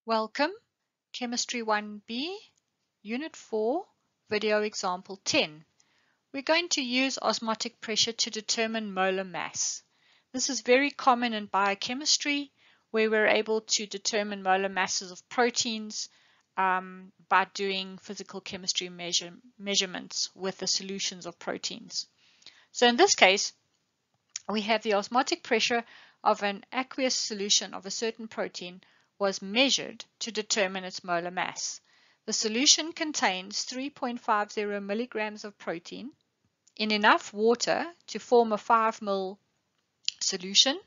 Welcome, Chemistry 1B, Unit 4, Video Example 10. We're going to use osmotic pressure to determine molar mass. This is very common in biochemistry, where we're able to determine molar masses of proteins by doing physical chemistry measurements with the solutions of proteins. So in this case, we have the osmotic pressure of an aqueous solution of a certain protein was measured to determine its molar mass. The solution contains 3.50 milligrams of protein in enough water to form a 5 ml solution.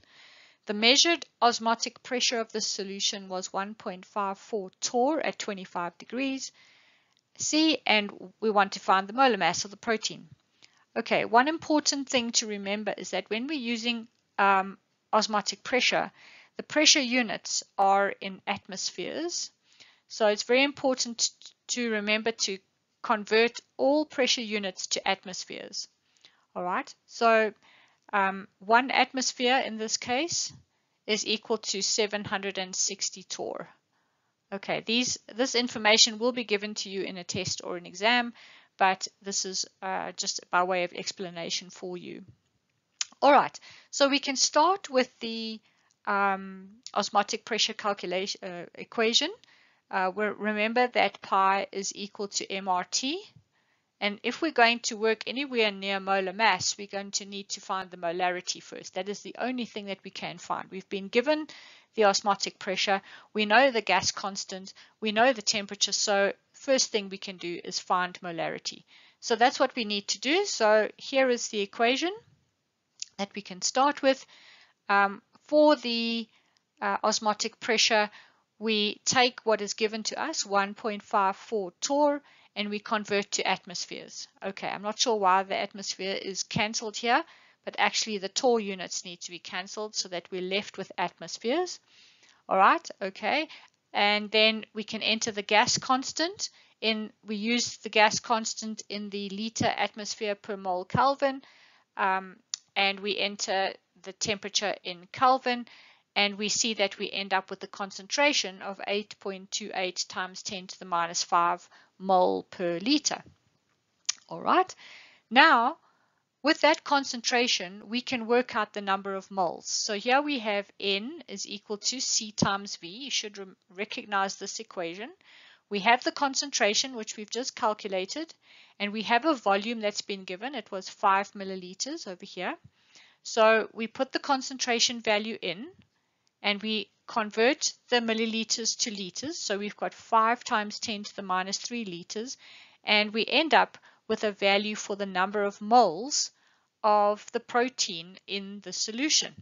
The measured osmotic pressure of the solution was 1.54 torr at 25 degrees C, and we want to find the molar mass of the protein. Okay, one important thing to remember is that when we're using osmotic pressure, the pressure units are in atmospheres. So it's very important to remember to convert all pressure units to atmospheres. All right, so 1 atmosphere in this case is equal to 760 torr. Okay, this information will be given to you in a test or an exam, but this is just by way of explanation for you. All right, so we can start with the osmotic pressure calculation equation. Remember that pi is equal to mRT, and if we're going to work anywhere near molar mass, we're going to need to find the molarity first. That is the only thing that we can find. We've been given the osmotic pressure, we know the gas constant, we know the temperature, so first thing we can do is find molarity. So that's what we need to do. So here is the equation that we can start with. For the osmotic pressure, we take what is given to us, 1.54 torr, and we convert to atmospheres. Okay, I'm not sure why the atmosphere is cancelled here, but actually the torr units need to be cancelled so that we're left with atmospheres. All right, okay, and then we can enter the gas constant. We use the gas constant in the liter atmosphere per mole Kelvin, and we enter the temperature in Kelvin, and we see that we end up with a concentration of 8.28 times 10 to the minus 5 mole per liter. All right, now with that concentration, we can work out the number of moles. So here we have N is equal to C times V. You should recognize this equation. We have the concentration, which we've just calculated, and we have a volume that's been given. It was 5 milliliters over here. So we put the concentration value in, and we convert the milliliters to liters. So we've got 5 times 10 to the minus 3 liters, and we end up with a value for the number of moles of the protein in the solution.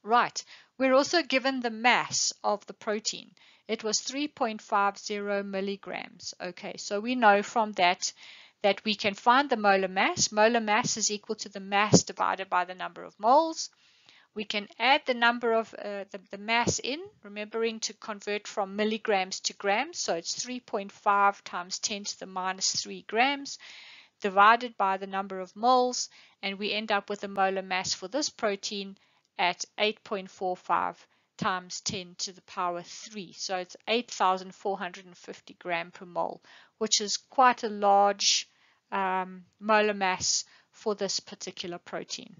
Right, we're also given the mass of the protein. It was 3.50 milligrams. Okay, so we know from that we can find the molar mass. Molar mass is equal to the mass divided by the number of moles. We can add the number of the mass in, remembering to convert from milligrams to grams. So it's 3.5 times 10 to the minus 3 grams divided by the number of moles, and we end up with a molar mass for this protein at 8.45 times 10 to the power 3. So it's 8,450 gram per mole, which is quite a large molar mass for this particular protein.